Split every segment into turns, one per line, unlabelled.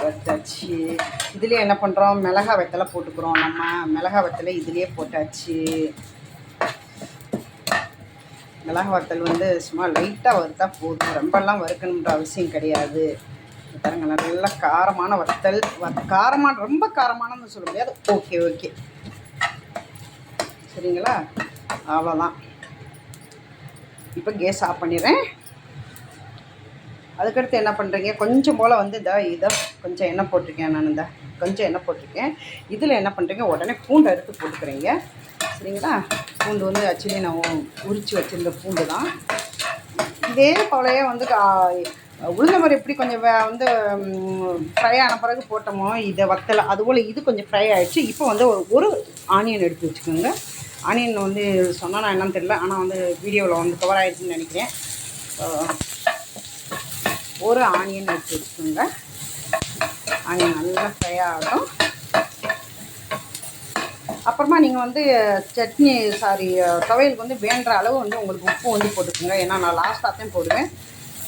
வச்சாச்சு. இதுலேயே என்ன பண்ணுறோம், மிளகா வத்தலை போட்டுக்கிறோம். நம்ம மிளகா வத்தலை இதுலேயே போட்டாச்சு. மிளகா வத்தல் வந்து சும்மா லைட்டாக வறுத்தா போதும், ரொம்பலாம் வறுக்கணுன்ற அவசியம் கிடையாது. பாருங்க, நல்லா காரமான வத்தல். காரமான, ரொம்ப காரமானன்னு சொல்ல முடியாது. ஓகே ஓகே, சரிங்களா? அவ்வளோதான். இப்போ கேஸ் ஆஃப் பண்ணிடுறேன். அதுக்கடுத்து என்ன பண்ணுறீங்க, கொஞ்சம் போல் வந்து இதை கொஞ்சம் எண்ணெய் போட்டிருக்கேன். நான் கொஞ்சம் எண்ணெய் போட்டிருக்கேன். இதில் என்ன பண்ணுறீங்க, உடனே பூண்டு அறுத்து போட்டுக்கிறீங்க, சரிங்களா? பூண்டு வந்து ஆக்சுவலி நான் உரித்து வச்சுருந்த பூண்டு தான். இதே போலயே வந்து உளுந்த மாதிரி எப்படி கொஞ்சம் வந்து ஃப்ரை ஆன பிறகு போட்டோமோ இதை வத்தலை, அதுபோல் இது கொஞ்சம் ஃப்ரை ஆகிடுச்சு. இப்போ வந்து ஒரு ஆனியன் எடுத்து வச்சுக்கோங்க. ஆனியன் வந்து சொன்னால் நான் என்னன்னு தெரியல, ஆனால் வந்து வீடியோவில் வந்து கவர் ஆகிடுச்சுன்னு நினைக்கிறேன். ஒரு ஆனியன் எடுத்து வச்சுக்கோங்க. ஆனியன் நல்லா ஃப்ரை ஆகட்டும். அப்புறமா நீங்கள் வந்து சட்னி துவையலுக்கு வந்து வேண்டுற அளவு வந்து உங்களுக்கு உப்பு வந்து போட்டுக்கோங்க. ஏன்னா நான் லாஸ்ட்டாக தான் போடுவேன்,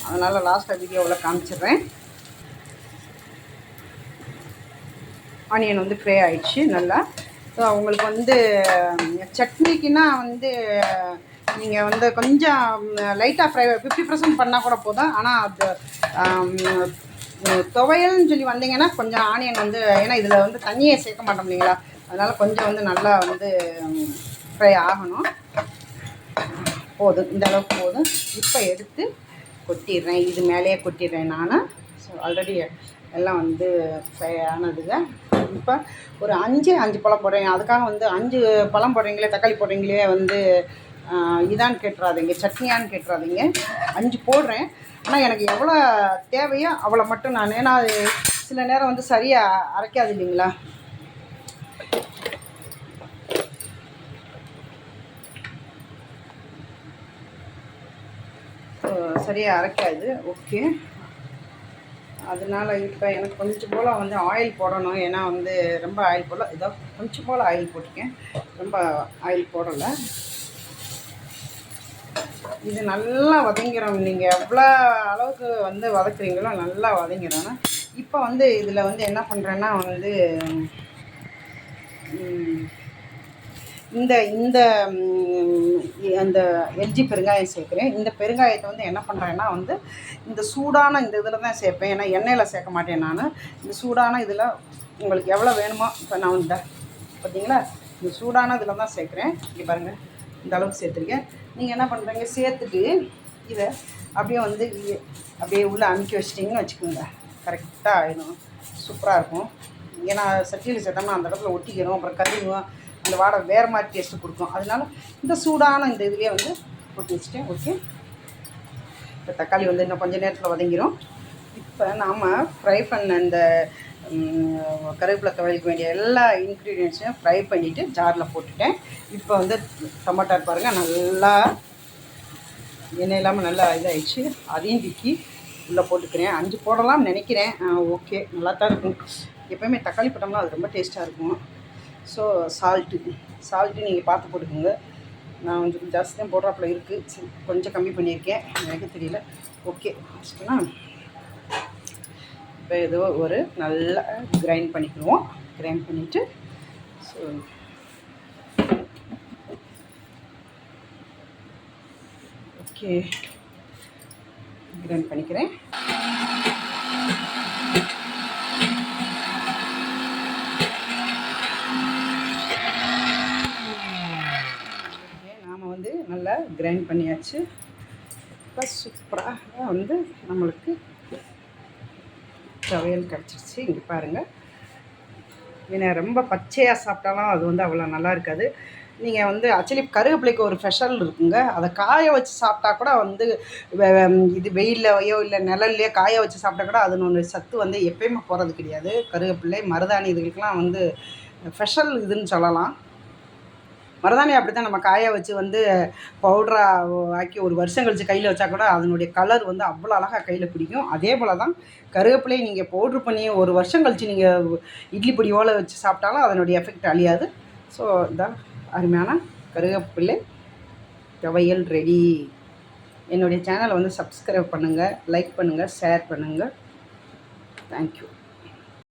அதனால் லாஸ்ட்டாக வீடியோவில் காமிச்சிடுறேன். ஆனியன் வந்து ஃப்ரை ஆகிடுச்சு நல்லா. ஸோ உங்களுக்கு வந்து சட்னிக்குன்னா வந்து நீங்கள் வந்து கொஞ்சம் லைட்டாக ஃப்ரை 50% பண்ணால் கூட போதும். ஆனால் அது துவையல்னு சொல்லி வந்தீங்கன்னா கொஞ்சம் ஆனியன் வந்து, ஏன்னா இதில் வந்து தண்ணியை சேர்க்க மாட்டோம் இல்லைங்களா, அதனால் கொஞ்சம் வந்து நல்லா வந்து ஃப்ரை ஆகணும். போதும், இந்த அளவுக்கு போதும். இப்போ எடுத்து கொட்டிடுறேன், இது மேலேயே கொட்டிடுறேன் நான். ஸோ ஆல்ரெடி எல்லாம் வந்து ஃப்ரை ஆனதுங்க. இப்போ ஒரு 5 பழம் போடுறேன். அதுக்காக வந்து 5 பழம் போடுறீங்களே, தக்காளி போடுறீங்களே வந்து இதான்னு கேட்டுறாதீங்க, சட்னியான்னு கேட்டுறாதீங்க. 5 போடுறேன். ஆனால் எனக்கு எவ்வளோ தேவையோ அவ்வளோ மட்டும் நான், ஏன்னா சில நேரம் வந்து சரியாக அரைக்காது இல்லைங்களா. சரியாக அரைக்காது. ஓகே, அதனால் இப்போ எனக்கு கொஞ்சம் போல் வந்து ஆயில் போடணும். ஏன்னா வந்து ரொம்ப ஆயில் போடல, இதோ கொஞ்சம் போல் ஆயில் போட்டிருக்கேன், ரொம்ப ஆயில் போடலை. இது நல்லா வதங்கிறோம். நீங்கள் எவ்வளோ அளவுக்கு வந்து வதக்குறீங்களோ நல்லா வதங்கிடும். இப்போ வந்து இதில் வந்து என்ன பண்ணுறேன்னா வந்து இந்த இந்த அந்த எல்ஜி பெருங்காயம் சேர்க்குறேன். இந்த பெருங்காயத்தை வந்து என்ன பண்ணுறேன்னா வந்து இந்த சூடான இந்த இதில் தான் சேர்ப்பேன், ஏன்னா எண்ணெயில் சேர்க்க மாட்டேன் நான். இந்த சூடான இதில் உங்களுக்கு எவ்வளோ வேணுமோ, இப்போ நான் இந்த பார்த்தீங்களா, இந்த சூடான இதில் தான் சேர்க்குறேன். இங்கே பாருங்கள், இந்த அளவுக்கு சேர்த்துருக்கேன். நீங்கள் என்ன பண்ணுறீங்க, சேர்த்துட்டு இதை அப்படியே வந்து அப்படியே உள்ளே அமுக்கி வச்சிட்டிங்கன்னு வச்சுக்கோங்க, கரெக்டாக ஆகிடும், சூப்பராக இருக்கும். ஏன்னா சட்டியில் சேர்த்தோம்னா அந்த இடத்துல ஒட்டிக்கிறோம், அப்புறம் கருகும், அந்த வாடை வேறு மாதிரி டேஸ்ட்டு கொடுக்கும். அதனால இந்த சூடான இந்த இதுலேயே வந்து போட்டு வச்சுட்டேன். ஓகே, இப்போ தக்காளி வந்து இன்னும் கொஞ்சம் நேரத்தில் வதங்கிடும். இப்போ நாம் ஃப்ரை பண்ண இந்த கருவேப்பிலை துவையலுக்கு வேண்டிய எல்லா இன்க்ரீடியன்ஸையும் ஃப்ரை பண்ணிவிட்டு ஜாரில் போட்டுட்டேன். இப்போ வந்து டொமேட்டோ பாருங்கள், நல்லா எண்ணெய் இல்லாமல் நல்லா இதாகிடுச்சு. அதையும் திக்கி உள்ளே போட்டுக்கிறேன். 5 போடலாம்னு நினைக்கிறேன். ஓகே, நல்லா தான் இருக்கும். எப்போயுமே தக்காளி போட்டோம்னா அது ரொம்ப டேஸ்ட்டாக இருக்கும். ஸோ சால்ட்டு நீங்கள் பார்த்து போட்டுக்கோங்க. நான் கொஞ்சம் ஜாஸ்தி தான் போடுறாப்புல இருக்குது, சரி கொஞ்சம் கம்மி பண்ணியிருக்கேன், எனக்கு தெரியல. ஓகே, வச்சுக்கோண்ணா. இப்போ ஏதோ ஒரு நல்லா கிரைண்ட் பண்ணிக்குவோம். கிரைண்ட் பண்ணிவிட்டு ஸோ ஓகே கிரைண்ட் பண்ணிக்கிறேன். நாம் வந்து நல்லா கிரைண்ட் பண்ணியாச்சு. இப்போ சூப்பராக வந்து நம்மளுக்கு துவையல் கிடச்சிருச்சு. இங்கே பாருங்கள், ஏன்னா ரொம்ப பச்சையாக சாப்பிட்டாலும் அது வந்து அவ்வளோ நல்லா இருக்காது. நீங்கள் வந்து ஆக்சுவலி கருவேப்பிலைக்கு ஒரு ஸ்பெஷல் இருக்குங்க, அதை காய வச்சு சாப்பிட்டா கூட வந்து இது வெயில்லையோ இல்லை நிழல்லையோ காய வச்சு சாப்பிட்டா கூட அதனோட சத்து வந்து எப்பயுமே போகிறது கிடையாது. கருவேப்பிலை, மருதாணி இதுகளுக்கெலாம் வந்து ஸ்பெஷல் இதுன்னு சொல்லலாம். மருதாணி அப்படி தான் நம்ம காய வச்சு வந்து பவுடராக ஆக்கி ஒரு வருஷம் கழித்து கையில் வச்சா கூட அதனுடைய கலர் வந்து அவ்வளோ அழகாக கையில் பிடிக்கும். அதே போல் தான் கருவேப்பிலையை நீங்கள் பவுட்ரு பண்ணி ஒரு வருஷம் கழித்து நீங்கள் இட்லி பொடியோடு வச்சு சாப்பிட்டாலும் அதனுடைய எஃபெக்ட் அழியாது. ஸோ இதான் அருமையான கருவேப்பிலை துவையல் ரெடி. என்னுடைய சேனலை வந்து சப்ஸ்கிரைப் பண்ணுங்கள், லைக் பண்ணுங்கள், ஷேர் பண்ணுங்கள். தேங்க்யூ.